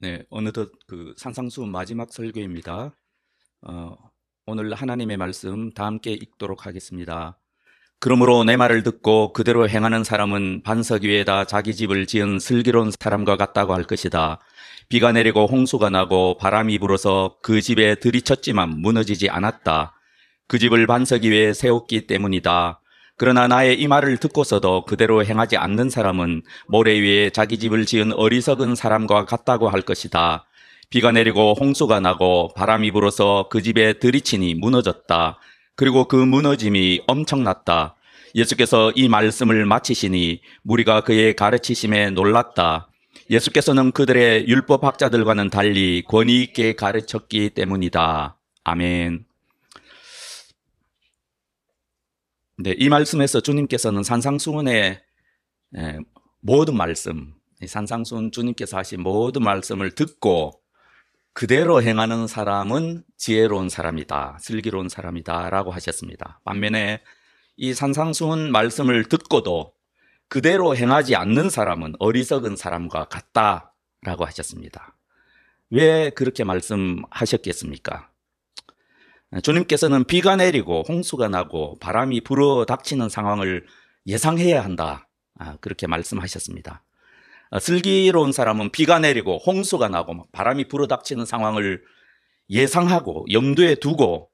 네, 어느덧 그 산상수 마지막 설교입니다. 오늘 하나님의 말씀 다 함께 읽도록 하겠습니다. 그러므로 내 말을 듣고 그대로 행하는 사람은 반석 위에다 자기 집을 지은 슬기로운 사람과 같다고 할 것이다. 비가 내리고 홍수가 나고 바람이 불어서 그 집에 들이쳤지만 무너지지 않았다. 그 집을 반석 위에 세웠기 때문이다. 그러나 나의 이 말을 듣고서도 그대로 행하지 않는 사람은 모래 위에 자기 집을 지은 어리석은 사람과 같다고 할 것이다. 비가 내리고 홍수가 나고 바람이 불어서 그 집에 들이치니 무너졌다. 그리고 그 무너짐이 엄청났다. 예수께서 이 말씀을 마치시니 무리가 그의 가르치심에 놀랐다. 예수께서는 그들의 율법학자들과는 달리 권위 있게 가르쳤기 때문이다. 아멘. 네, 이 말씀에서 주님께서는 산상수훈의 모든 말씀, 산상수훈 주님께서 하신 모든 말씀을 듣고 그대로 행하는 사람은 지혜로운 사람이다, 슬기로운 사람이다 라고 하셨습니다. 반면에 이 산상수훈 말씀을 듣고도 그대로 행하지 않는 사람은 어리석은 사람과 같다라고 하셨습니다. 왜 그렇게 말씀하셨겠습니까? 주님께서는 비가 내리고 홍수가 나고 바람이 불어 닥치는 상황을 예상해야 한다. 그렇게 말씀하셨습니다. 슬기로운 사람은 비가 내리고 홍수가 나고 바람이 불어 닥치는 상황을 예상하고 염두에 두고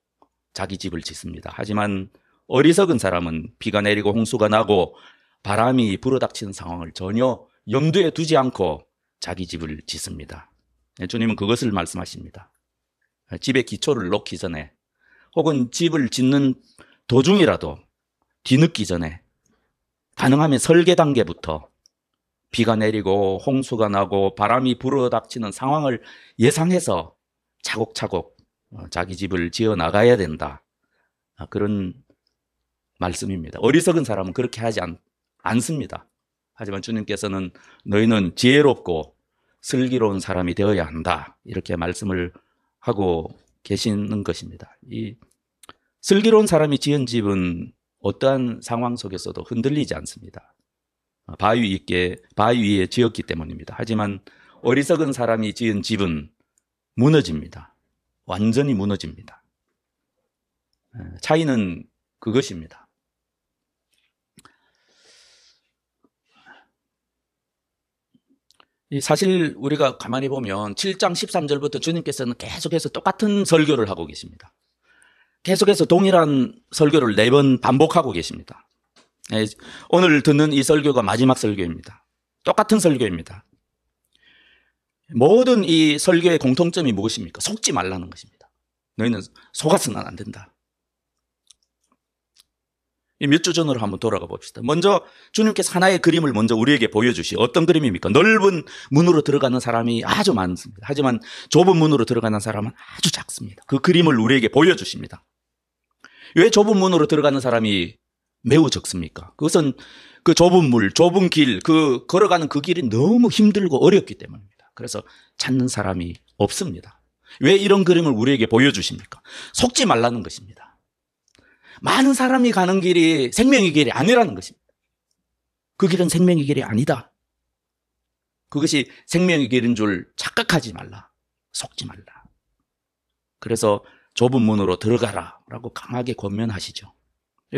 자기 집을 짓습니다. 하지만 어리석은 사람은 비가 내리고 홍수가 나고 바람이 불어 닥치는 상황을 전혀 염두에 두지 않고 자기 집을 짓습니다. 주님은 그것을 말씀하십니다. 집의 기초를 놓기 전에 혹은 집을 짓는 도중이라도 뒤늦기 전에 가능하면 설계 단계부터 비가 내리고 홍수가 나고 바람이 불어닥치는 상황을 예상해서 차곡차곡 자기 집을 지어 나가야 된다. 그런 말씀입니다. 어리석은 사람은 그렇게 하지 않습니다. 하지만 주님께서는 너희는 지혜롭고 슬기로운 사람이 되어야 한다. 이렇게 말씀을 하고 계시는 것입니다. 이 슬기로운 사람이 지은 집은 어떠한 상황 속에서도 흔들리지 않습니다. 바위 위에 지었기 때문입니다. 하지만 어리석은 사람이 지은 집은 무너집니다. 완전히 무너집니다. 차이는 그것입니다. 사실 우리가 가만히 보면 7장 13절부터 주님께서는 계속해서 똑같은 설교를 하고 계십니다. 계속해서 동일한 설교를 4번 반복하고 계십니다. 오늘 듣는 이 설교가 마지막 설교입니다. 똑같은 설교입니다. 모든 이 설교의 공통점이 무엇입니까? 속지 말라는 것입니다. 너희는 속아서는 안 된다. 몇 주 전으로 한번 돌아가 봅시다. 먼저 주님께서 하나의 그림을 먼저 우리에게 보여주시. 어떤 그림입니까? 넓은 문으로 들어가는 사람이 아주 많습니다. 하지만 좁은 문으로 들어가는 사람은 아주 작습니다. 그 그림을 우리에게 보여주십니다. 왜 좁은 문으로 들어가는 사람이 매우 적습니까? 그것은 그 좁은 물, 좁은 길, 걸어가는 그 길이 너무 힘들고 어렵기 때문입니다. 그래서 찾는 사람이 없습니다. 왜 이런 그림을 우리에게 보여주십니까? 속지 말라는 것입니다. 많은 사람이 가는 길이 생명의 길이 아니라는 것입니다. 그 길은 생명의 길이 아니다. 그것이 생명의 길인 줄 착각하지 말라. 속지 말라. 그래서 좁은 문으로 들어가라 라고 강하게 권면하시죠.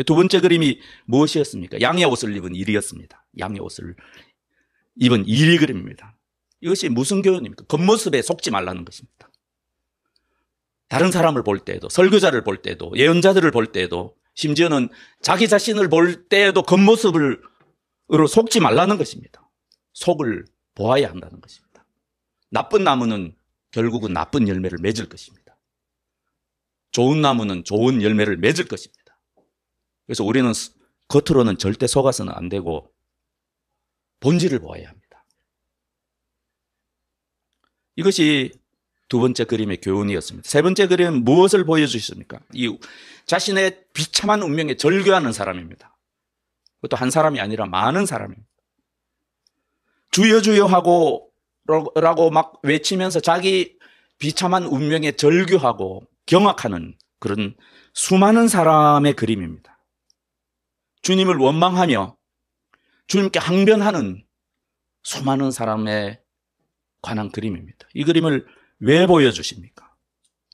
두 번째 그림이 무엇이었습니까? 양의 옷을 입은 일이었습니다. 양의 옷을 입은 일의 그림입니다. 이것이 무슨 교훈입니까? 겉모습에 속지 말라는 것입니다. 다른 사람을 볼 때에도, 설교자를 볼 때도, 예언자들을 볼 때에도, 심지어는 자기 자신을 볼 때에도 겉모습으로 속지 말라는 것입니다. 속을 보아야 한다는 것입니다. 나쁜 나무는 결국은 나쁜 열매를 맺을 것입니다. 좋은 나무는 좋은 열매를 맺을 것입니다. 그래서 우리는 겉으로는 절대 속아서는 안 되고 본질을 보아야 합니다. 이것이 두 번째 그림의 교훈이었습니다. 세 번째 그림은 무엇을 보여주십니까? 이 자신의 비참한 운명에 절규하는 사람입니다. 그것도 한 사람이 아니라 많은 사람입니다. 주여 주여 하고 라고 막 외치면서 자기 비참한 운명에 절규하고 경악하는 그런 수많은 사람의 그림입니다. 주님을 원망하며 주님께 항변하는 수많은 사람의 관한 그림입니다. 이 그림을 왜 보여주십니까?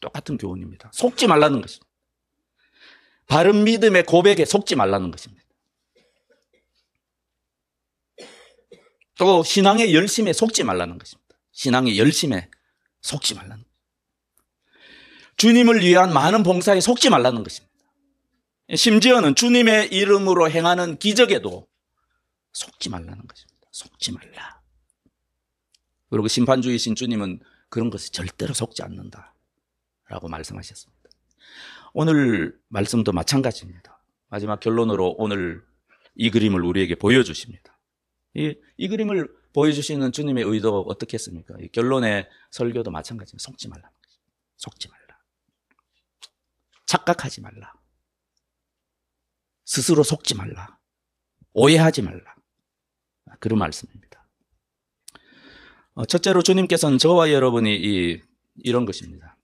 똑같은 교훈입니다. 속지 말라는 것입니다. 바른 믿음의 고백에 속지 말라는 것입니다. 또 신앙의 열심에 속지 말라는 것입니다. 신앙의 열심에 속지 말라는 것입니다. 주님을 위한 많은 봉사에 속지 말라는 것입니다. 심지어는 주님의 이름으로 행하는 기적에도 속지 말라는 것입니다. 속지 말라. 그리고 심판주의신 주님은 그런 것에 절대로 속지 않는다라고 말씀하셨습니다. 오늘 말씀도 마찬가지입니다. 마지막 결론으로 오늘 이 그림을 우리에게 보여주십니다. 이 그림을 보여주시는 주님의 의도 어떻게 했습니까? 이 결론의 설교도 마찬가지입니다. 속지 말라는 것입니다. 속지 말라. 착각하지 말라. 스스로 속지 말라. 오해하지 말라. 그런 말씀입니다. 첫째로 주님께서는 저와 여러분이 이런 것입니다.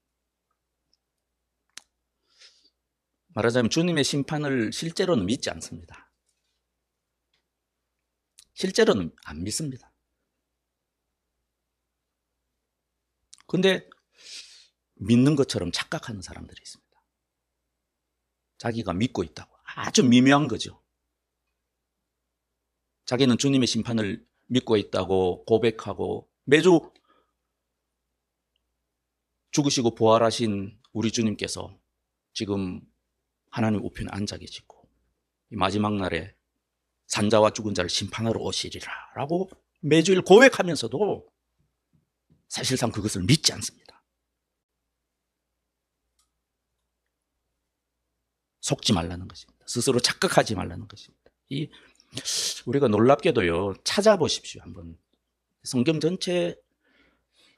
말하자면 주님의 심판을 실제로는 믿지 않습니다. 실제로는 안 믿습니다. 그런데 믿는 것처럼 착각하는 사람들이 있습니다. 자기가 믿고 있다고. 아주 미묘한 거죠. 자기는 주님의 심판을 믿고 있다고 고백하고 매주 죽으시고 부활하신 우리 주님께서 지금 하나님 우편에 앉아 계시고 이 마지막 날에 산자와 죽은 자를 심판하러 오시리라 라고 매주일 고백하면서도 사실상 그것을 믿지 않습니다. 속지 말라는 것입니다. 스스로 착각하지 말라는 것입니다. 우리가 놀랍게도요, 찾아보십시오. 한번 성경 전체에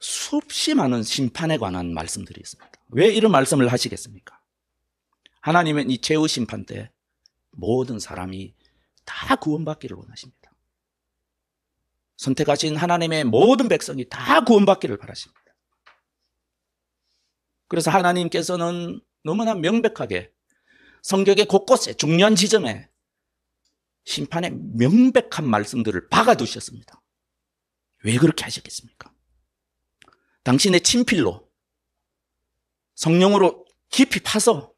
수없이 많은 심판에 관한 말씀들이 있습니다. 왜 이런 말씀을 하시겠습니까? 하나님은 이 최후 심판 때 모든 사람이 다 구원받기를 원하십니다. 선택하신 하나님의 모든 백성이 다 구원받기를 바라십니다. 그래서 하나님께서는 너무나 명백하게 성경의 곳곳에 중요한 지점에 심판의 명백한 말씀들을 박아두셨습니다. 왜 그렇게 하셨겠습니까? 당신의 친필로 성령으로 깊이 파서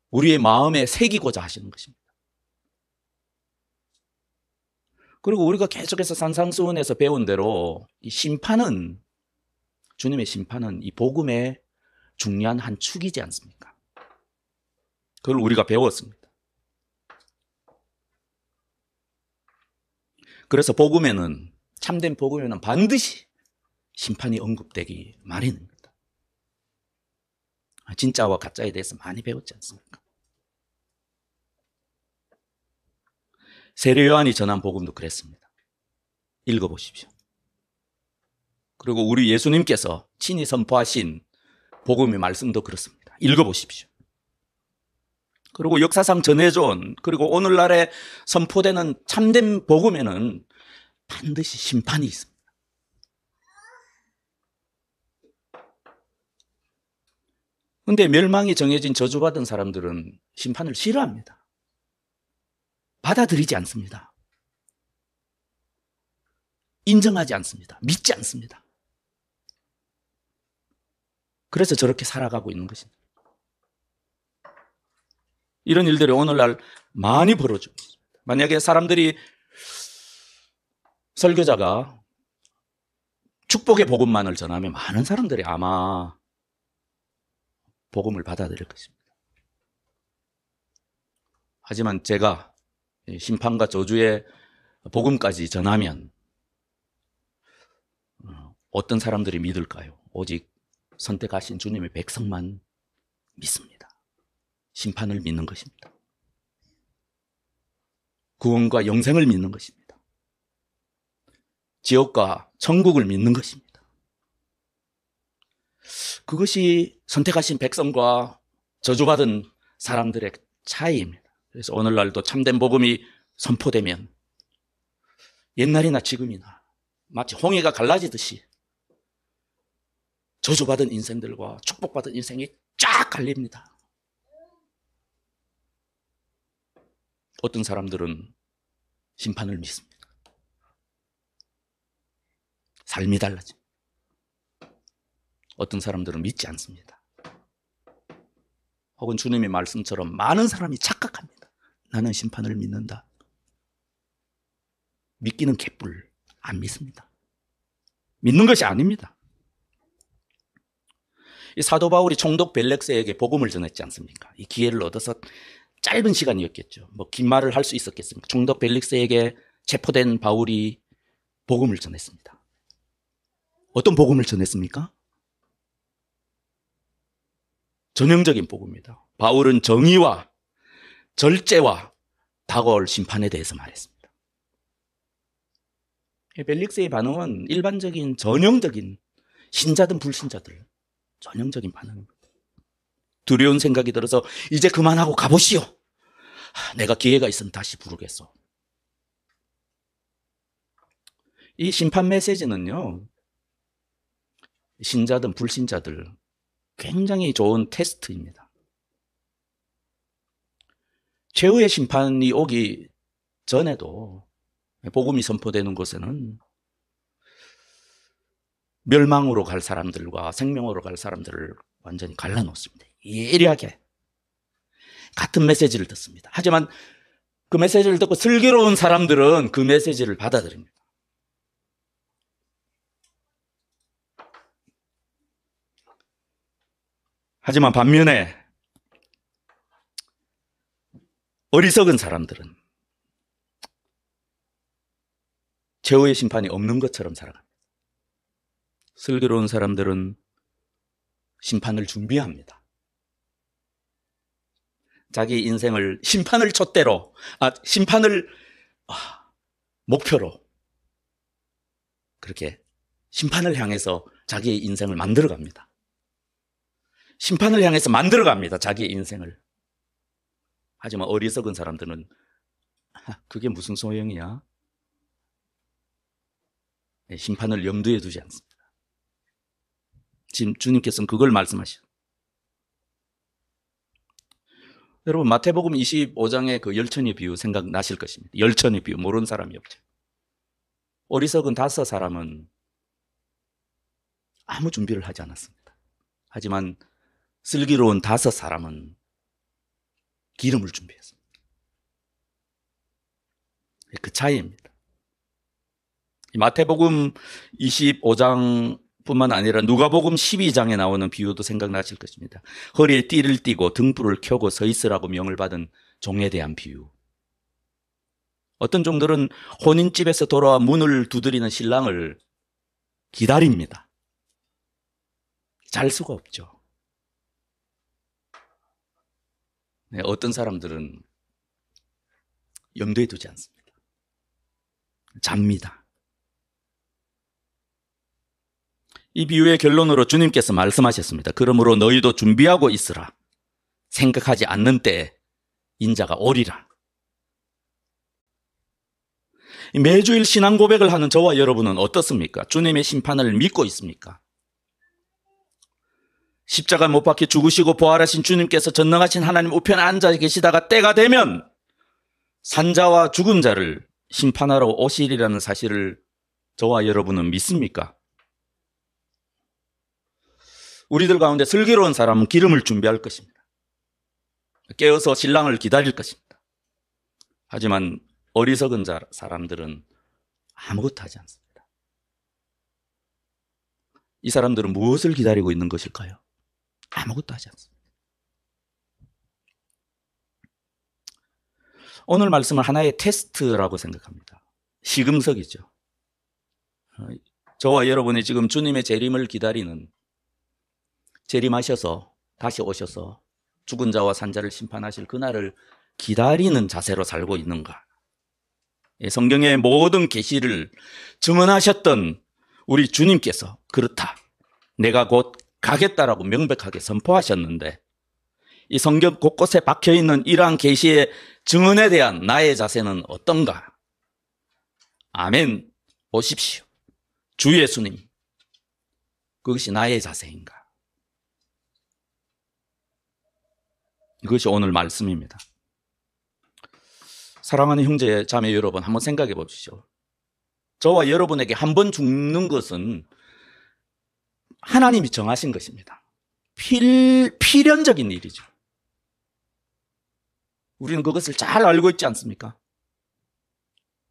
우리의 마음에 새기고자 하시는 것입니다. 그리고 우리가 계속해서 산상수훈에서 배운 대로 이 심판은, 주님의 심판은 이 복음의 중요한 한 축이지 않습니까? 그걸 우리가 배웠습니다. 그래서 복음에는, 참된 복음에는 반드시 심판이 언급되기 마련입니다. 진짜와 가짜에 대해서 많이 배웠지 않습니까? 세례 요한이 전한 복음도 그랬습니다. 읽어보십시오. 그리고 우리 예수님께서 친히 선포하신 복음의 말씀도 그렇습니다. 읽어보십시오. 그리고 역사상 전해져온, 그리고 오늘날에 선포되는 참된 복음에는 반드시 심판이 있습니다. 그런데 멸망이 정해진 저주받은 사람들은 심판을 싫어합니다. 받아들이지 않습니다. 인정하지 않습니다. 믿지 않습니다. 그래서 저렇게 살아가고 있는 것입니다. 이런 일들이 오늘날 많이 벌어지고 있습니다. 만약에 사람들이, 설교자가 축복의 복음만을 전하면 많은 사람들이 아마 복음을 받아들일 것입니다. 하지만 제가 심판과 저주의 복음까지 전하면 어떤 사람들이 믿을까요? 오직 선택하신 주님의 백성만 믿습니다. 심판을 믿는 것입니다. 구원과 영생을 믿는 것입니다. 지옥과 천국을 믿는 것입니다. 그것이 선택하신 백성과 저주받은 사람들의 차이입니다. 그래서 오늘날도 참된 복음이 선포되면 옛날이나 지금이나 마치 홍해가 갈라지듯이 저주받은 인생들과 축복받은 인생이 쫙 갈립니다. 어떤 사람들은 심판을 믿습니다. 삶이 달라집니다. 어떤 사람들은 믿지 않습니다. 혹은 주님의 말씀처럼 많은 사람이 착각합니다. 나는 심판을 믿는다. 믿기는 개뿔, 안 믿습니다. 믿는 것이 아닙니다. 이 사도 바울이 총독 벨렉스에게 복음을 전했지 않습니까? 이 기회를 얻어서 짧은 시간이었겠죠. 뭐 긴 말을 할 수 있었겠습니까? 총독 벨렉스에게 체포된 바울이 복음을 전했습니다. 어떤 복음을 전했습니까? 전형적인 복음입니다. 바울은 정의와 절제와 다가올 심판에 대해서 말했습니다. 벨릭스의 반응은 일반적인 전형적인 신자든 불신자들 전형적인 반응입니다. 두려운 생각이 들어서 이제 그만하고 가보시오. 내가 기회가 있으면 다시 부르겠소. 이 심판 메시지는요, 신자든 불신자들 굉장히 좋은 테스트입니다. 최후의 심판이 오기 전에도 복음이 선포되는 곳에는 멸망으로 갈 사람들과 생명으로 갈 사람들을 완전히 갈라놓습니다. 예리하게 같은 메시지를 듣습니다. 하지만 그 메시지를 듣고 슬기로운 사람들은 그 메시지를 받아들입니다. 하지만 반면에 어리석은 사람들은 최후의 심판이 없는 것처럼 살아갑니다. 슬기로운 사람들은 심판을 준비합니다. 자기 인생을 심판을 촛대로, 심판을 목표로 그렇게 심판을 향해서 자기의 인생을 만들어갑니다. 심판을 향해서 만들어갑니다. 자기의 인생을. 하지만 어리석은 사람들은 그게 무슨 소용이야? 심판을 염두에 두지 않습니다. 지금 주님께서는 그걸 말씀하시죠. 여러분 마태복음 25장의 그 열천의 비유 생각나실 것입니다. 열천의 비유 모르는 사람이 없죠. 어리석은 5사람은 아무 준비를 하지 않았습니다. 하지만 슬기로운 5사람은 기름을 준비했습니다. 그 차이입니다. 마태복음 25장뿐만 아니라 누가복음 12장에 나오는 비유도 생각나실 것입니다. 허리에 띠를 띠고 등불을 켜고 서 있으라고 명을 받은 종에 대한 비유. 어떤 종들은 혼인집에서 돌아와 문을 두드리는 신랑을 기다립니다. 잘 수가 없죠. 어떤 사람들은 염두에 두지 않습니다. 잡니다. 이 비유의 결론으로 주님께서 말씀하셨습니다. 그러므로 너희도 준비하고 있으라. 생각하지 않는 때에 인자가 오리라. 매주일 신앙 고백을 하는 저와 여러분은 어떻습니까? 주님의 심판을 믿고 있습니까? 십자가 못 박혀 죽으시고 부활하신 주님께서 전능하신 하나님 우편에 앉아 계시다가 때가 되면 산자와 죽은 자를 심판하러 오시리라는 사실을 저와 여러분은 믿습니까? 우리들 가운데 슬기로운 사람은 기름을 준비할 것입니다. 깨어서 신랑을 기다릴 것입니다. 하지만 어리석은 사람들은 아무것도 하지 않습니다. 이 사람들은 무엇을 기다리고 있는 것일까요? 아무것도 하지 않습니다. 오늘 말씀은 하나의 테스트라고 생각합니다. 시금석이죠. 저와 여러분이 지금 주님의 재림을 기다리는, 재림하셔서 다시 오셔서 죽은 자와 산자를 심판하실 그날을 기다리는 자세로 살고 있는가? 성경의 모든 계시를 증언하셨던 우리 주님께서 그렇다, 내가 곧 가겠다라고 명백하게 선포하셨는데 이 성경 곳곳에 박혀있는 이러한 계시의 증언에 대한 나의 자세는 어떤가? 아멘, 오십시오. 주 예수님, 그것이 나의 자세인가? 이것이 오늘 말씀입니다. 사랑하는 형제 자매 여러분, 한번 생각해 보십시오. 저와 여러분에게 한 번 죽는 것은 하나님이 정하신 것입니다. 필연적인 일이죠. 우리는 그것을 잘 알고 있지 않습니까?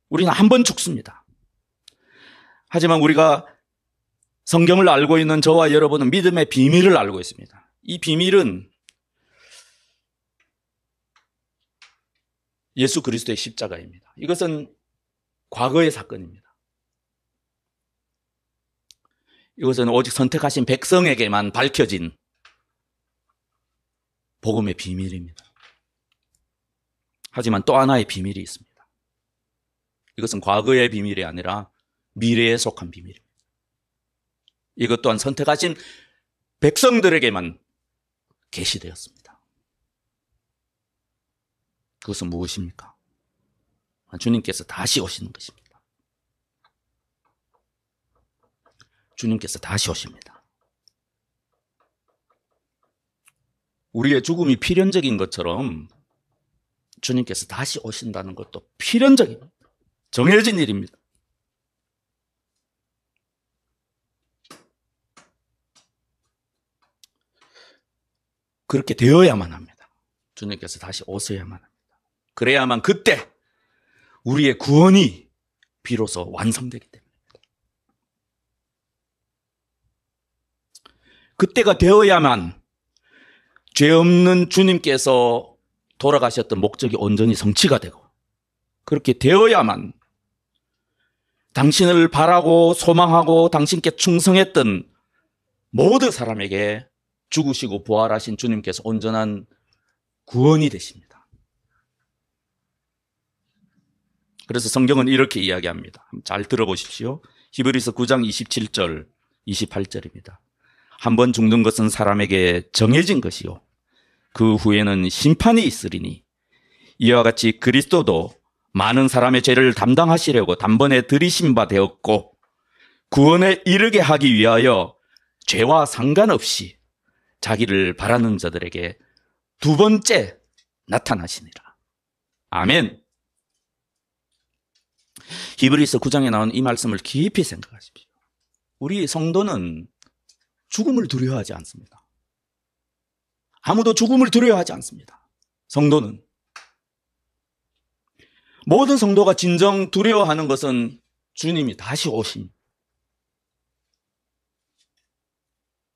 우리는 한 번 죽습니다. 하지만 우리가 성경을 알고 있는 저와 여러분은 믿음의 비밀을 알고 있습니다. 이 비밀은 예수 그리스도의 십자가입니다. 이것은 과거의 사건입니다. 이것은 오직 선택하신 백성에게만 밝혀진 복음의 비밀입니다. 하지만 또 하나의 비밀이 있습니다. 이것은 과거의 비밀이 아니라 미래에 속한 비밀입니다. 이것 또한 선택하신 백성들에게만 계시되었습니다. 그것은 무엇입니까? 주님께서 다시 오시는 것입니다. 주님께서 다시 오십니다. 우리의 죽음이 필연적인 것처럼 주님께서 다시 오신다는 것도 필연적입니다. 정해진 일입니다. 그렇게 되어야만 합니다. 주님께서 다시 오셔야만 합니다. 그래야만 그때 우리의 구원이 비로소 완성되기 때문입니다. 그때가 되어야만 죄 없는 주님께서 돌아가셨던 목적이 온전히 성취가 되고, 그렇게 되어야만 당신을 바라고 소망하고 당신께 충성했던 모든 사람에게 죽으시고 부활하신 주님께서 온전한 구원이 되십니다. 그래서 성경은 이렇게 이야기합니다. 잘 들어보십시오. 히브리서 9장 27절, 28절입니다. 한 번 죽는 것은 사람에게 정해진 것이요, 그 후에는 심판이 있으리니 이와 같이 그리스도도 많은 사람의 죄를 담당하시려고 단번에 들이신 바 되었고 구원에 이르게 하기 위하여 죄와 상관없이 자기를 바라는 자들에게 두 번째 나타나시니라. 아멘. 히브리서 9장에 나온 이 말씀을 깊이 생각하십시오. 우리 성도는 죽음을 두려워하지 않습니다. 아무도 죽음을 두려워하지 않습니다. 성도는. 모든 성도가 진정 두려워하는 것은 주님이 다시 오심.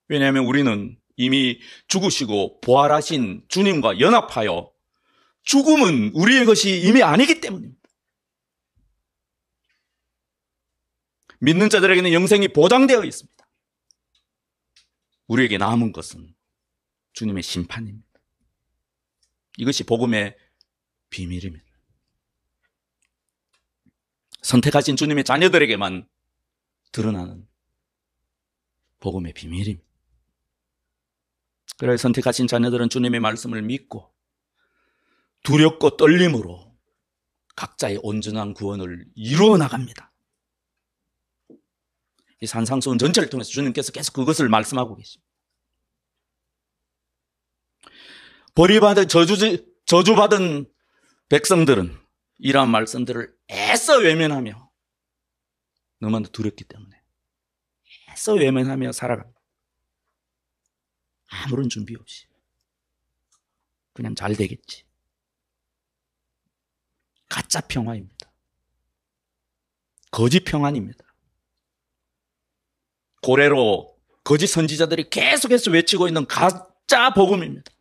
왜냐하면 우리는 이미 죽으시고 부활하신 주님과 연합하여 죽음은 우리의 것이 이미 아니기 때문입니다. 믿는 자들에게는 영생이 보장되어 있습니다. 우리에게 남은 것은 주님의 심판입니다. 이것이 복음의 비밀입니다. 선택하신 주님의 자녀들에게만 드러나는 복음의 비밀입니다. 그래서 선택하신 자녀들은 주님의 말씀을 믿고 두렵고 떨림으로 각자의 온전한 구원을 이루어 나갑니다. 이 산상수훈 전체를 통해서 주님께서 계속 그것을 말씀하고 계십니다. 버림받은 저주받은 백성들은 이러한 말씀들을 애써 외면하며, 너무나 두렵기 때문에 애써 외면하며 살아갑니다. 아무런 준비 없이 그냥 잘 되겠지. 가짜 평화입니다. 거짓 평안입니다. 고래로 거짓 선지자들이 계속해서 외치고 있는 가짜 복음입니다.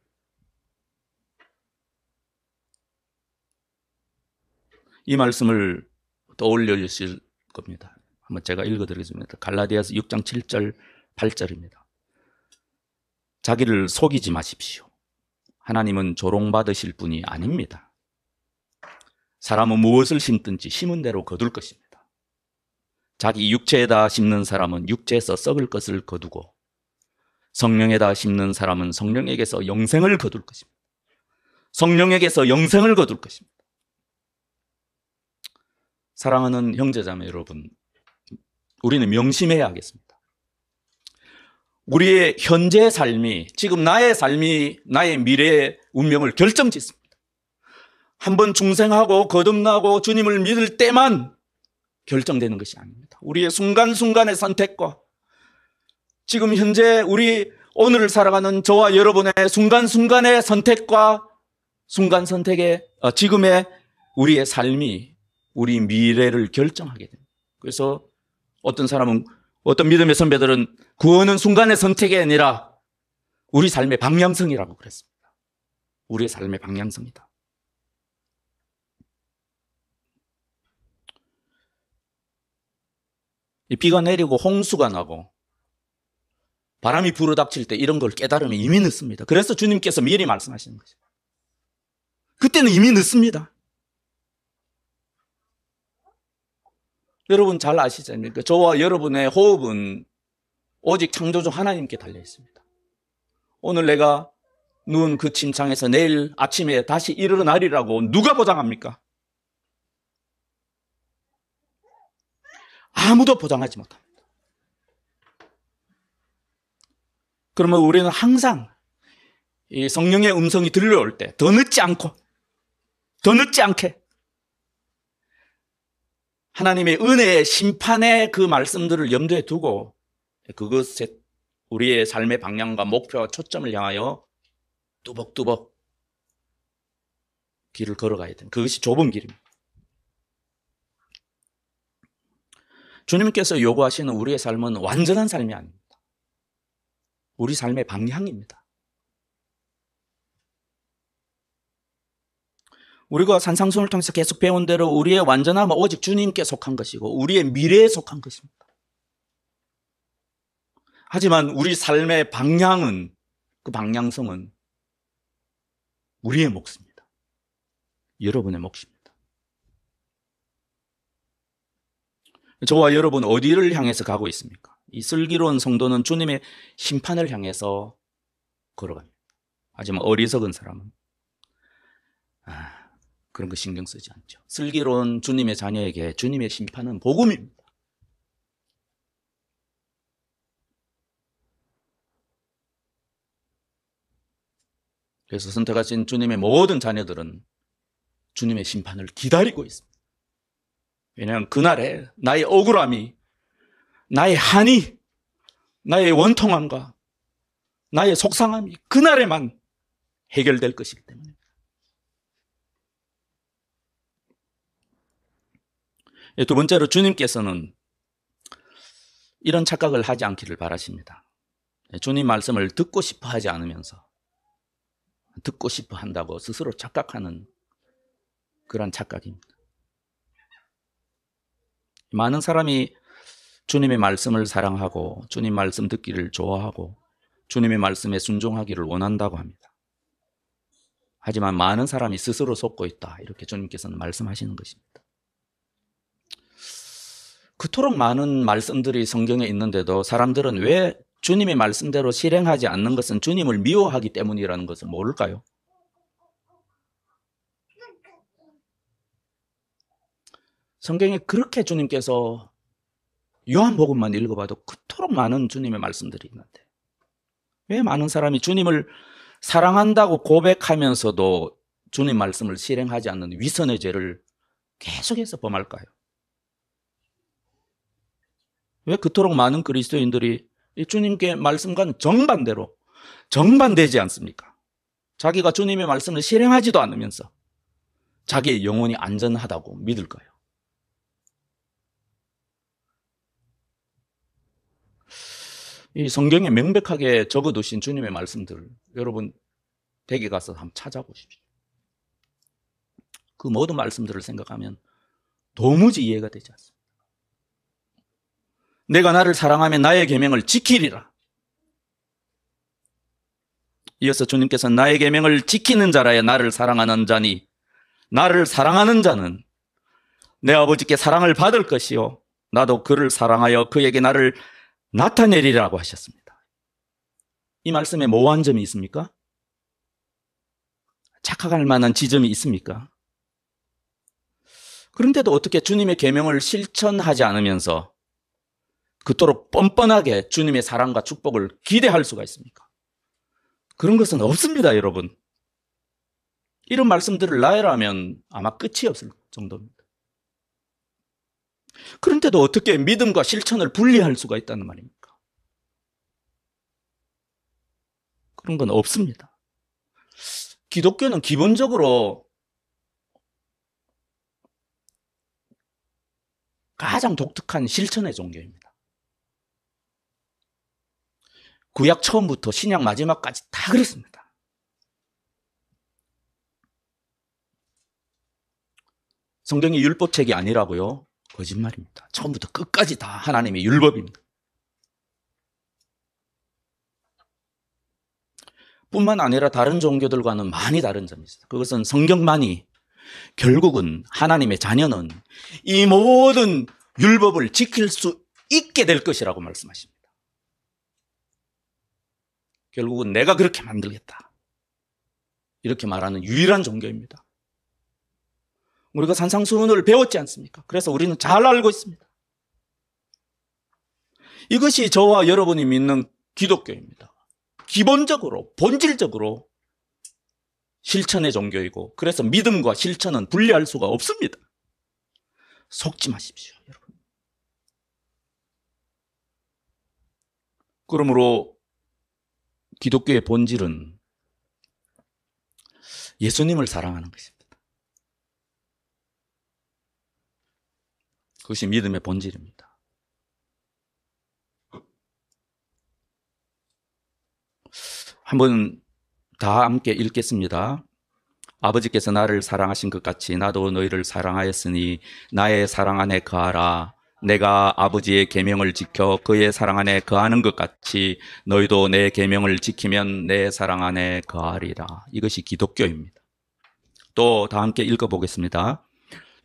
이 말씀을 떠올려 주실 겁니다. 한번 제가 읽어드리겠습니다. 갈라디아서 6장 7절 8절입니다. 자기를 속이지 마십시오. 하나님은 조롱받으실 분이 아닙니다. 사람은 무엇을 심든지 심은 대로 거둘 것입니다. 자기 육체에다 심는 사람은 육체에서 썩을 것을 거두고 성령에다 심는 사람은 성령에게서 영생을 거둘 것입니다. 성령에게서 영생을 거둘 것입니다. 사랑하는 형제자매 여러분, 우리는 명심해야 하겠습니다. 우리의 현재 삶이, 지금 나의 삶이 나의 미래의 운명을 결정짓습니다. 한번 중생하고 거듭나고 주님을 믿을 때만 결정되는 것이 아닙니다. 우리의 순간순간의 선택과 지금 현재 우리 오늘을 살아가는 저와 여러분의 순간순간의 선택과 순간 선택의 지금의 우리의 삶이 우리 미래를 결정하게 됩니다. 그래서 어떤 사람은, 어떤 믿음의 선배들은 구원은 순간의 선택이 아니라 우리 삶의 방향성이라고 그랬습니다. 우리의 삶의 방향성이다. 이 비가 내리고 홍수가 나고 바람이 불어닥칠 때 이런 걸 깨달으면 이미 늦습니다. 그래서 주님께서 미리 말씀하시는 거죠. 그때는 이미 늦습니다. 여러분 잘 아시지 않습니까? 저와 여러분의 호흡은 오직 창조주 하나님께 달려 있습니다. 오늘 내가 누운 그 침상에서 내일 아침에 다시 일어나리라고 누가 보장합니까? 아무도 보장하지 못합니다. 그러면 우리는 항상 이 성령의 음성이 들려올 때 더 늦지 않게 하나님의 은혜의 심판의 그 말씀들을 염두에 두고 그것에 우리의 삶의 방향과 목표와 초점을 향하여 뚜벅뚜벅 길을 걸어가야 됩니다. 그것이 좁은 길입니다. 주님께서 요구하시는 우리의 삶은 완전한 삶이 아닙니다. 우리 삶의 방향입니다. 우리가 산상수훈을 통해서 계속 배운 대로 우리의 완전함은 오직 주님께 속한 것이고 우리의 미래에 속한 것입니다. 하지만 우리 삶의 방향은, 그 방향성은 우리의 몫입니다. 여러분의 몫입니다. 저와 여러분 어디를 향해서 가고 있습니까? 이 슬기로운 성도는 주님의 심판을 향해서 걸어갑니다. 하지만 어리석은 사람은 그런 거 신경 쓰지 않죠. 슬기로운 주님의 자녀에게 주님의 심판은 복음입니다. 그래서 선택하신 주님의 모든 자녀들은 주님의 심판을 기다리고 있습니다. 왜냐하면 그날에 나의 억울함이, 나의 한이, 나의 원통함과 나의 속상함이 그날에만 해결될 것이기 때문에. 두 번째로 주님께서는 이런 착각을 하지 않기를 바라십니다. 주님 말씀을 듣고 싶어 하지 않으면서 듣고 싶어 한다고 스스로 착각하는 그런 착각입니다. 많은 사람이 주님의 말씀을 사랑하고 주님 말씀 듣기를 좋아하고 주님의 말씀에 순종하기를 원한다고 합니다. 하지만 많은 사람이 스스로 속고 있다, 이렇게 주님께서는 말씀하시는 것입니다. 그토록 많은 말씀들이 성경에 있는데도 사람들은 왜 주님의 말씀대로 실행하지 않는 것은 주님을 미워하기 때문이라는 것을 모를까요? 성경에 그렇게 주님께서 요한복음만 읽어봐도 그토록 많은 주님의 말씀들이 있는데 왜 많은 사람이 주님을 사랑한다고 고백하면서도 주님 말씀을 실행하지 않는 위선의 죄를 계속해서 범할까요? 왜 그토록 많은 그리스도인들이 주님께 말씀과는 정반되지 않습니까? 자기가 주님의 말씀을 실행하지도 않으면서 자기의 영혼이 안전하다고 믿을까요? 이 성경에 명백하게 적어두신 주님의 말씀들, 여러분 댁에 가서 한번 찾아보십시오. 그 모든 말씀들을 생각하면 도무지 이해가 되지 않습니다. 내가 나를 사랑하면 나의 계명을 지키리라. 이어서 주님께서 나의 계명을 지키는 자라야 나를 사랑하는 자니 나를 사랑하는 자는 내 아버지께 사랑을 받을 것이요 나도 그를 사랑하여 그에게 나를 나타내리라고 하셨습니다. 이 말씀에 모호한 점이 있습니까? 착각할 만한 지점이 있습니까? 그런데도 어떻게 주님의 계명을 실천하지 않으면서 그토록 뻔뻔하게 주님의 사랑과 축복을 기대할 수가 있습니까? 그런 것은 없습니다, 여러분. 이런 말씀들을 나열하면 아마 끝이 없을 정도입니다. 그런데도 어떻게 믿음과 실천을 분리할 수가 있다는 말입니까? 그런 건 없습니다. 기독교는 기본적으로 가장 독특한 실천의 종교입니다. 구약 처음부터 신약 마지막까지 다 그렇습니다. 성경이 율법책이 아니라고요? 거짓말입니다. 처음부터 끝까지 다 하나님의 율법입니다. 뿐만 아니라 다른 종교들과는 많이 다른 점이 있어요. 그것은 성경만이 결국은 하나님의 자녀는 이 모든 율법을 지킬 수 있게 될 것이라고 말씀하십니다. 결국은 내가 그렇게 만들겠다. 이렇게 말하는 유일한 종교입니다. 우리가 산상수훈을 배웠지 않습니까? 그래서 우리는 잘 알고 있습니다. 이것이 저와 여러분이 믿는 기독교입니다. 기본적으로, 본질적으로 실천의 종교이고, 그래서 믿음과 실천은 분리할 수가 없습니다. 속지 마십시오, 여러분. 그러므로 기독교의 본질은 예수님을 사랑하는 것입니다. 그것이 믿음의 본질입니다. 한번 다 함께 읽겠습니다. 아버지께서 나를 사랑하신 것 같이 나도 너희를 사랑하였으니 나의 사랑 안에 거하라. 내가 아버지의 계명을 지켜 그의 사랑 안에 거하는 것 같이 너희도 내 계명을 지키면 내 사랑 안에 거하리라. 이것이 기독교입니다. 또 다 함께 읽어보겠습니다.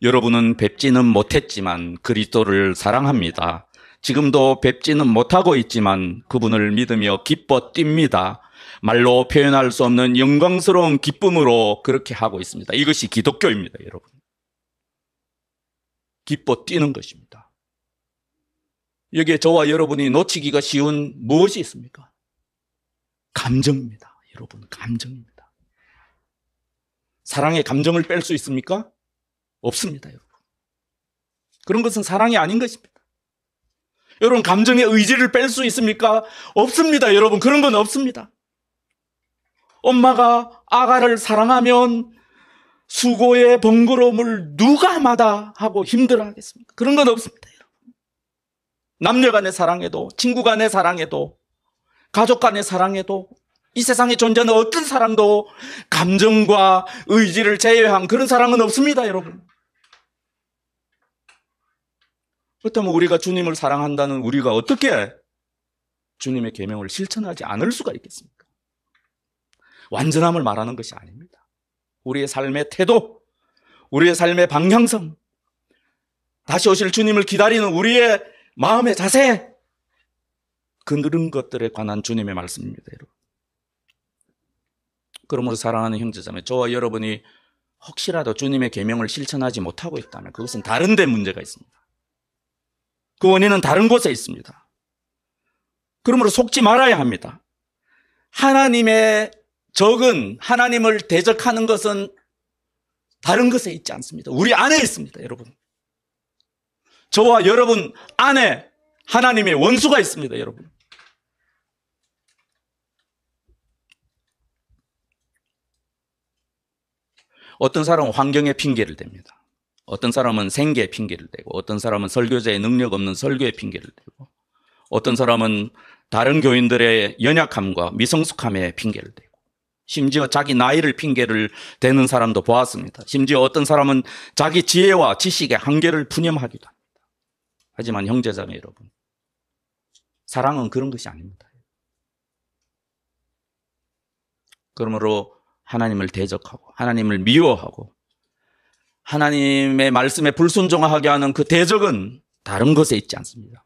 여러분은 뵙지는 못했지만 그리스도를 사랑합니다. 지금도 뵙지는 못하고 있지만 그분을 믿으며 기뻐 뜁니다. 말로 표현할 수 없는 영광스러운 기쁨으로 그렇게 하고 있습니다. 이것이 기독교입니다, 여러분. 기뻐 뛰는 것입니다. 여기에 저와 여러분이 놓치기가 쉬운 무엇이 있습니까? 감정입니다. 여러분, 감정입니다. 사랑의 감정을 뺄 수 있습니까? 없습니다, 여러분. 그런 것은 사랑이 아닌 것입니다. 여러분, 감정의 의지를 뺄 수 있습니까? 없습니다, 여러분. 그런 건 없습니다. 엄마가 아가를 사랑하면 수고의 번거로움을 누가 마다하고 힘들어하겠습니까? 그런 건 없습니다, 여러분. 남녀 간의 사랑에도, 친구 간의 사랑에도, 가족 간의 사랑에도, 이 세상에 존재하는 어떤 사랑도 감정과 의지를 제외한 그런 사랑은 없습니다, 여러분. 그렇다면 우리가 주님을 사랑한다는 우리가 어떻게 주님의 계명을 실천하지 않을 수가 있겠습니까? 완전함을 말하는 것이 아닙니다. 우리의 삶의 태도, 우리의 삶의 방향성, 다시 오실 주님을 기다리는 우리의 마음의 자세, 그런 것들에 관한 주님의 말씀입니다, 여러분. 그러므로 사랑하는 형제자매, 저와 여러분이 혹시라도 주님의 계명을 실천하지 못하고 있다면 그것은 다른 데 문제가 있습니다. 그 원인은 다른 곳에 있습니다. 그러므로 속지 말아야 합니다. 하나님의 적은, 하나님을 대적하는 것은 다른 것에 있지 않습니다. 우리 안에 있습니다, 여러분. 저와 여러분 안에 하나님의 원수가 있습니다, 여러분. 어떤 사람은 환경에 핑계를 댑니다. 어떤 사람은 생계에 핑계를 대고, 어떤 사람은 설교자의 능력 없는 설교에 핑계를 대고, 어떤 사람은 다른 교인들의 연약함과 미성숙함에 핑계를 대고, 심지어 자기 나이를 핑계를 대는 사람도 보았습니다. 심지어 어떤 사람은 자기 지혜와 지식의 한계를 푸념하기도 합니다. 하지만 형제자매 여러분, 사랑은 그런 것이 아닙니다. 그러므로 하나님을 대적하고 하나님을 미워하고 하나님의 말씀에 불순종하게 하는 그 대적은 다른 것에 있지 않습니다.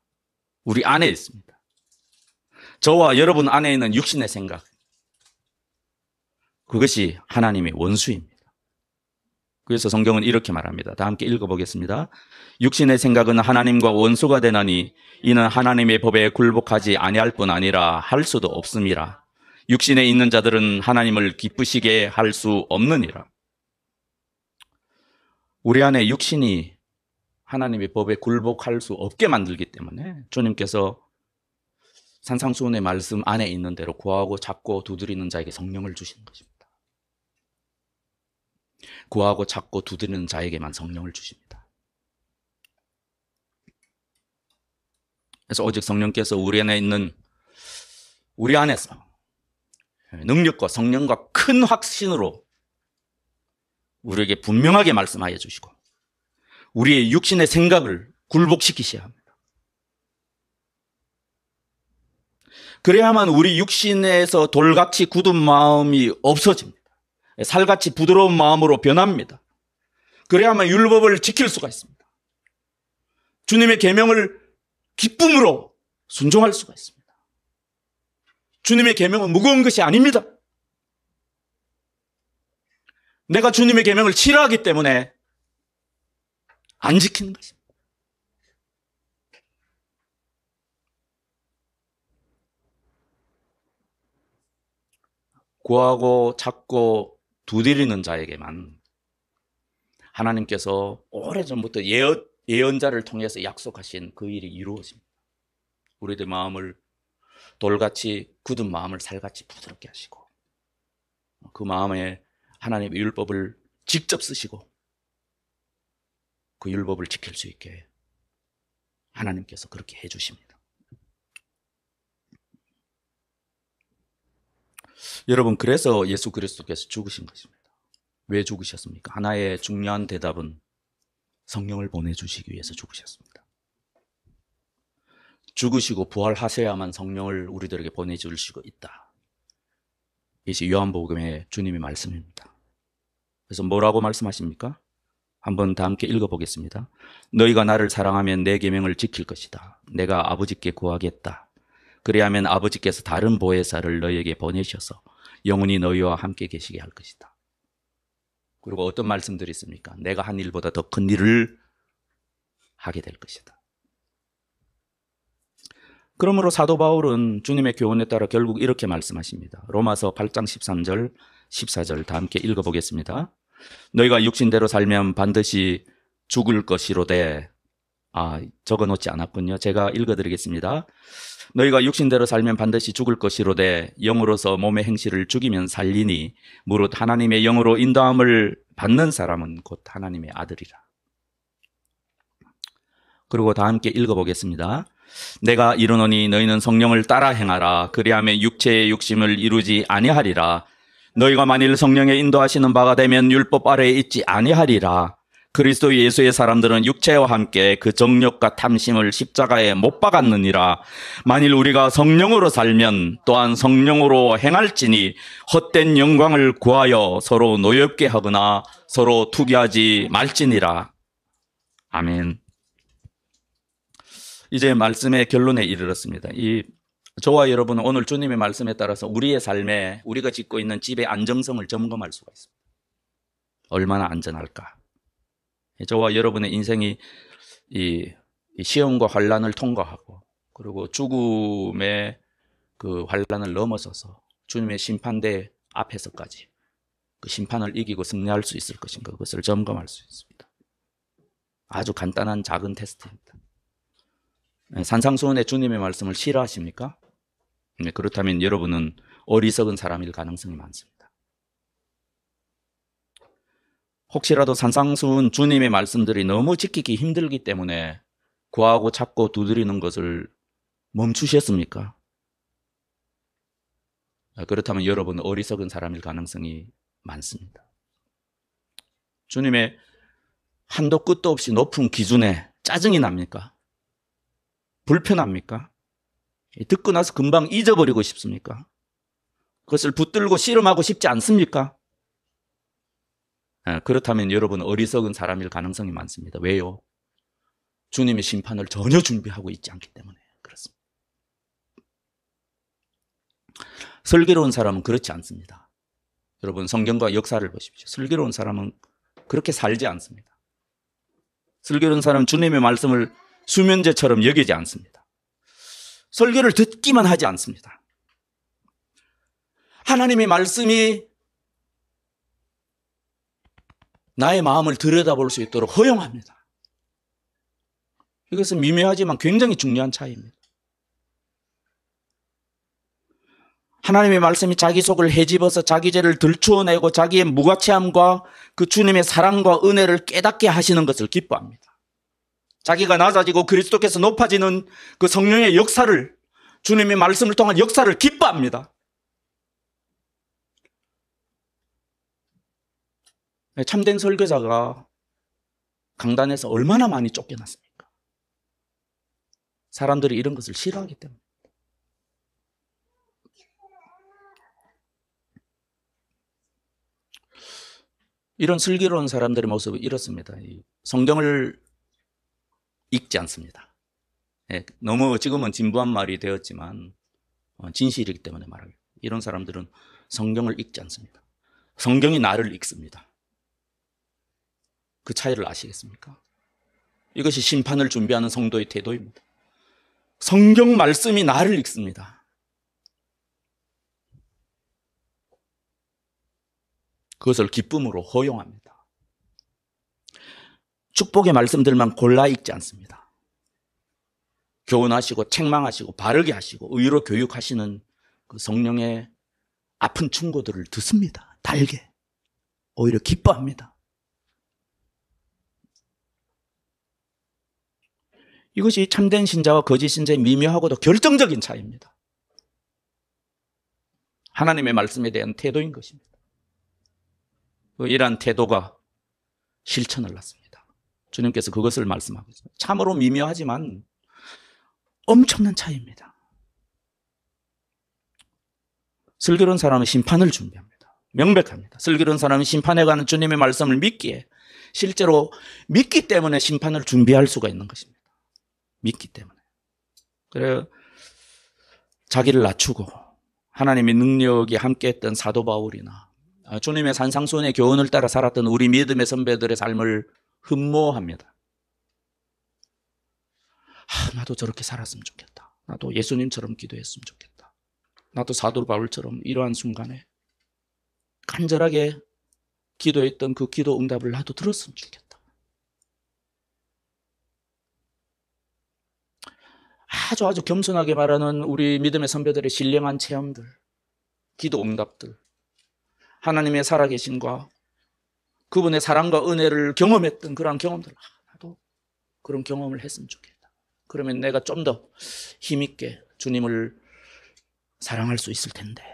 우리 안에 있습니다. 저와 여러분 안에 있는 육신의 생각, 그것이 하나님의 원수입니다. 그래서 성경은 이렇게 말합니다. 다 함께 읽어보겠습니다. 육신의 생각은 하나님과 원수가 되나니 이는 하나님의 법에 굴복하지 아니할 뿐 아니라 할 수도 없음이라. 육신에 있는 자들은 하나님을 기쁘시게 할 수 없느니라. 우리 안에 육신이 하나님의 법에 굴복할 수 없게 만들기 때문에 주님께서 산상수훈의 말씀 안에 있는 대로 구하고 찾고 두드리는 자에게 성령을 주시는 것입니다. 구하고 찾고 두드리는 자에게만 성령을 주십니다. 그래서 오직 성령께서 우리 안에서 능력과 성령과 큰 확신으로 우리에게 분명하게 말씀하여 주시고 우리의 육신의 생각을 굴복시키셔야 합니다. 그래야만 우리 육신에서 돌같이 굳은 마음이 없어집니다. 살같이 부드러운 마음으로 변합니다. 그래야만 율법을 지킬 수가 있습니다. 주님의 계명을 기쁨으로 순종할 수가 있습니다. 주님의 계명은 무거운 것이 아닙니다. 내가 주님의 계명을 싫어하기 때문에 안 지키는 것입니다. 구하고 찾고 두드리는 자에게만 하나님께서 오래전부터 예언자를 통해서 약속하신 그 일이 이루어집니다. 우리들 마음을 돌같이 굳은 마음을 살같이 부드럽게 하시고 그 마음에 하나님의 율법을 직접 쓰시고 그 율법을 지킬 수 있게 하나님께서 그렇게 해주십니다. 여러분, 그래서 예수 그리스도께서 죽으신 것입니다. 왜 죽으셨습니까? 하나의 중요한 대답은 성령을 보내주시기 위해서 죽으셨습니다. 죽으시고 부활하셔야만 성령을 우리들에게 보내줄 수가 있다. 이것이 요한복음의 주님의 말씀입니다. 그래서 뭐라고 말씀하십니까? 한번 다 함께 읽어보겠습니다. 너희가 나를 사랑하면 내 계명을 지킬 것이다. 내가 아버지께 구하겠다. 그리하면 아버지께서 다른 보혜사를 너희에게 보내셔서 영원히 너희와 함께 계시게 할 것이다. 그리고 어떤 말씀들이 있습니까? 내가 한 일보다 더 큰 일을 하게 될 것이다. 그러므로 사도 바울은 주님의 교훈에 따라 결국 이렇게 말씀하십니다. 로마서 8장 13절, 14절 다 함께 읽어보겠습니다. 너희가 육신대로 살면 반드시 죽을 것이로되, 적어놓지 않았군요. 제가 읽어드리겠습니다. 너희가 육신대로 살면 반드시 죽을 것이로되 영으로서 몸의 행실을 죽이면 살리니 무릇 하나님의 영으로 인도함을 받는 사람은 곧 하나님의 아들이라. 그리고 다 함께 읽어보겠습니다. 내가 이르노니 너희는 성령을 따라 행하라. 그리하면 육체의 욕심을 이루지 아니하리라. 너희가 만일 성령의 인도하시는 바가 되면 율법 아래에 있지 아니하리라. 그리스도 예수의 사람들은 육체와 함께 그 정욕과 탐심을 십자가에 못 박았느니라. 만일 우리가 성령으로 살면 또한 성령으로 행할지니 헛된 영광을 구하여 서로 노엽게 하거나 서로 투기하지 말지니라. 아멘. 이제 말씀의 결론에 이르렀습니다. 저와 여러분은 오늘 주님의 말씀에 따라서 우리의 삶에 우리가 짓고 있는 집의 안정성을 점검할 수가 있습니다. 얼마나 안전할까? 저와 여러분의 인생이 이 시험과 환난을 통과하고 그리고 죽음의 그 환난을 넘어서서 주님의 심판대 앞에서까지 그 심판을 이기고 승리할 수 있을 것인가, 그것을 점검할 수 있습니다. 아주 간단한 작은 테스트입니다. 산상수훈의 주님의 말씀을 싫어하십니까? 네, 그렇다면 여러분은 어리석은 사람일 가능성이 많습니다. 혹시라도 산상수훈 주님의 말씀들이 너무 지키기 힘들기 때문에 구하고 찾고 두드리는 것을 멈추셨습니까? 그렇다면 여러분은 어리석은 사람일 가능성이 많습니다. 주님의 한도 끝도 없이 높은 기준에 짜증이 납니까? 불편합니까? 듣고 나서 금방 잊어버리고 싶습니까? 그것을 붙들고 씨름하고 싶지 않습니까? 그렇다면 여러분은 어리석은 사람일 가능성이 많습니다. 왜요? 주님의 심판을 전혀 준비하고 있지 않기 때문에 그렇습니다. 슬기로운 사람은 그렇지 않습니다. 여러분, 성경과 역사를 보십시오. 슬기로운 사람은 그렇게 살지 않습니다. 슬기로운 사람은 주님의 말씀을 수면제처럼 여기지 않습니다. 설교를 듣기만 하지 않습니다. 하나님의 말씀이 나의 마음을 들여다볼 수 있도록 허용합니다. 이것은 미묘하지만 굉장히 중요한 차이입니다. 하나님의 말씀이 자기 속을 헤집어서 자기 죄를 들추어내고 자기의 무가치함과 그 주님의 사랑과 은혜를 깨닫게 하시는 것을 기뻐합니다. 자기가 낮아지고 그리스도께서 높아지는 그 성령의 역사를, 주님의 말씀을 통한 역사를 기뻐합니다. 참된 설교자가 강단에서 얼마나 많이 쫓겨났습니까? 사람들이 이런 것을 싫어하기 때문에. 이런 슬기로운 사람들의 모습은 이렇습니다. 성경을 읽지 않습니다. 너무 지금은 진부한 말이 되었지만 진실이기 때문에 말합니다. 이런 사람들은 성경을 읽지 않습니다. 성경이 나를 읽습니다. 그 차이를 아시겠습니까? 이것이 심판을 준비하는 성도의 태도입니다. 성경 말씀이 나를 읽습니다. 그것을 기쁨으로 허용합니다. 축복의 말씀들만 골라 읽지 않습니다. 교훈하시고 책망하시고 바르게 하시고 의로 교육하시는 그 성령의 아픈 충고들을 듣습니다. 달게. 오히려 기뻐합니다. 이것이 참된 신자와 거짓 신자의 미묘하고도 결정적인 차이입니다. 하나님의 말씀에 대한 태도인 것입니다. 이러한 태도가 실천을 낳습니다. 주님께서 그것을 말씀하고 있습니다. 참으로 미묘하지만 엄청난 차이입니다. 슬기로운 사람은 심판을 준비합니다. 명백합니다. 슬기로운 사람은 심판에 관한 주님의 말씀을 믿기에, 실제로 믿기 때문에 심판을 준비할 수가 있는 것입니다. 믿기 때문에. 그래서 자기를 낮추고 하나님의 능력이 함께했던 사도 바울이나 주님의 산상수훈의 교훈을 따라 살았던 우리 믿음의 선배들의 삶을 흠모합니다. 나도 저렇게 살았으면 좋겠다. 나도 예수님처럼 기도했으면 좋겠다. 나도 사도 바울처럼 이러한 순간에 간절하게 기도했던 그 기도 응답을 나도 들었으면 좋겠다. 아주 겸손하게 말하는 우리 믿음의 선배들의 신령한 체험들, 기도 응답들, 하나님의 살아계심과 그분의 사랑과 은혜를 경험했던 그런 경험들, 나도 그런 경험을 했으면 좋겠다. 그러면 내가 좀 더 힘있게 주님을 사랑할 수 있을 텐데.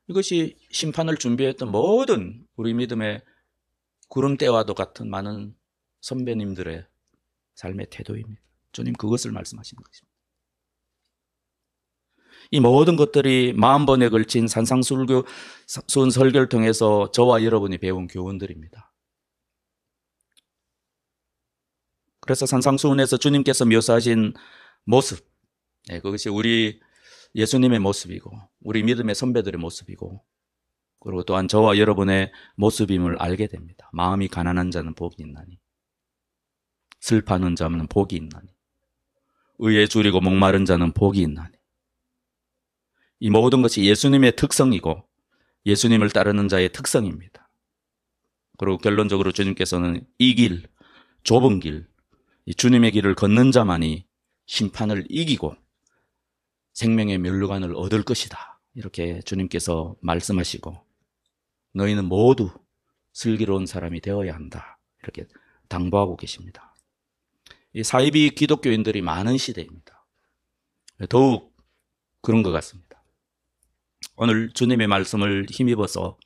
이것이 심판을 준비했던 모든 우리 믿음의 구름대와도 같은 많은 선배님들의 삶의 태도입니다. 주님 그것을 말씀하시는 것입니다. 이 모든 것들이 40번에 걸친 산상수훈 설교를 통해서 저와 여러분이 배운 교훈들입니다. 그래서 산상수훈에서 주님께서 묘사하신 모습, 그것이 우리 예수님의 모습이고 우리 믿음의 선배들의 모습이고 그리고 또한 저와 여러분의 모습임을 알게 됩니다. 마음이 가난한 자는 복이 있나니 슬퍼하는 자는 복이 있나니 의에 줄이고 목마른 자는 복이 있나니 이 모든 것이 예수님의 특성이고 예수님을 따르는 자의 특성입니다. 그리고 결론적으로 주님께서는 이 길, 좁은 길, 이 주님의 길을 걷는 자만이 심판을 이기고 생명의 멸류관을 얻을 것이다. 이렇게 주님께서 말씀하시고 너희는 모두 슬기로운 사람이 되어야 한다. 이렇게 당부하고 계십니다. 이 사이비 기독교인들이 많은 시대입니다. 더욱 그런 것 같습니다. 오늘 주님의 말씀을 힘입어서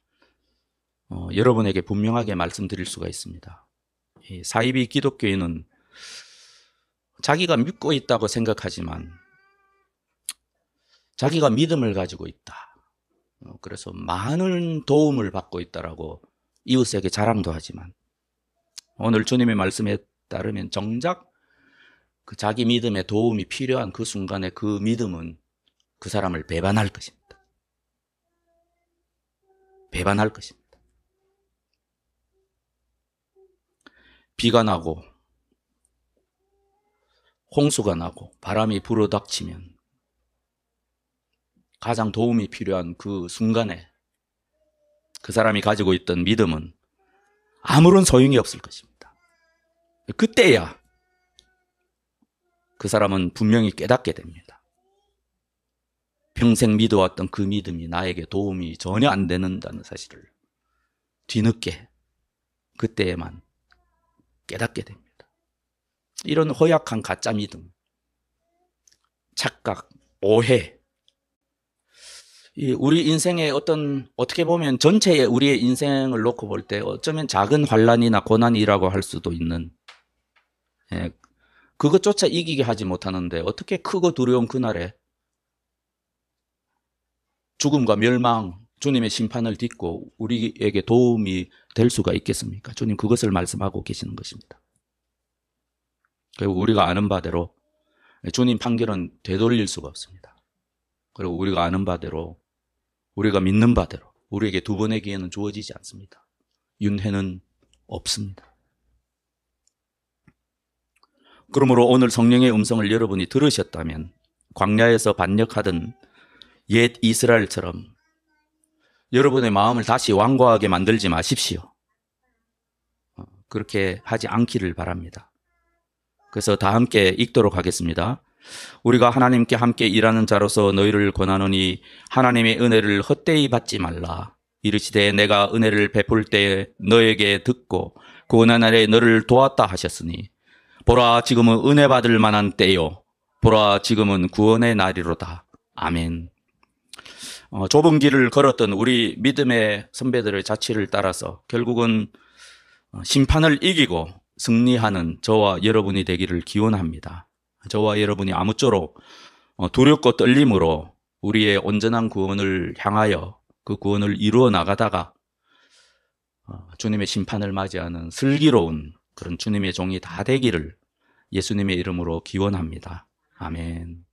여러분에게 분명하게 말씀드릴 수가 있습니다. 이 사이비 기독교인은 자기가 믿고 있다고 생각하지만 자기가 믿음을 가지고 있다. 그래서 많은 도움을 받고 있다라고 이웃에게 자랑도 하지만 오늘 주님의 말씀에 따르면 정작 그 자기 믿음에 도움이 필요한 그 순간에 그 믿음은 그 사람을 배반할 것입니다. 배반할 것입니다. 비가 나고 홍수가 나고 바람이 불어닥치면 가장 도움이 필요한 그 순간에 그 사람이 가지고 있던 믿음은 아무런 소용이 없을 것입니다. 그때야 그 사람은 분명히 깨닫게 됩니다. 평생 믿어왔던 그 믿음이 나에게 도움이 전혀 안 되는다는 사실을 뒤늦게 그때에만 깨닫게 됩니다. 이런 허약한 가짜 믿음, 착각, 오해, 우리 인생의 어떻게 보면 전체의 우리의 인생을 놓고 볼 때 어쩌면 작은 환난이나 고난이라고 할 수도 있는, 그것조차 이기게 하지 못하는데 어떻게 크고 두려운 그날에 죽음과 멸망, 주님의 심판을 딛고 우리에게 도움이 될 수가 있겠습니까? 주님 그것을 말씀하고 계시는 것입니다. 그리고 우리가 아는 바대로 주님 판결은 되돌릴 수가 없습니다. 그리고 우리가 아는 바대로, 우리가 믿는 바대로 우리에게 두 번의 기회는 주어지지 않습니다. 윤회는 없습니다. 그러므로 오늘 성령의 음성을 여러분이 들으셨다면 광야에서 반역하던 옛 이스라엘처럼 여러분의 마음을 다시 완고하게 만들지 마십시오. 그렇게 하지 않기를 바랍니다. 그래서 다 함께 읽도록 하겠습니다. 우리가 하나님께 함께 일하는 자로서 너희를 권하노니 하나님의 은혜를 헛되이 받지 말라. 이르시되 내가 은혜를 베풀 때에 너에게 듣고 구원의 날에 너를 도왔다 하셨으니 보라 지금은 은혜 받을 만한 때요 보라 지금은 구원의 날이로다. 아멘. 좁은 길을 걸었던 우리 믿음의 선배들의 자취를 따라서 결국은 심판을 이기고 승리하는 저와 여러분이 되기를 기원합니다. 저와 여러분이 아무쪼록 두렵고 떨림으로 우리의 온전한 구원을 향하여 그 구원을 이루어 나가다가 주님의 심판을 맞이하는 슬기로운 그런 주님의 종이 다 되기를 예수님의 이름으로 기원합니다. 아멘.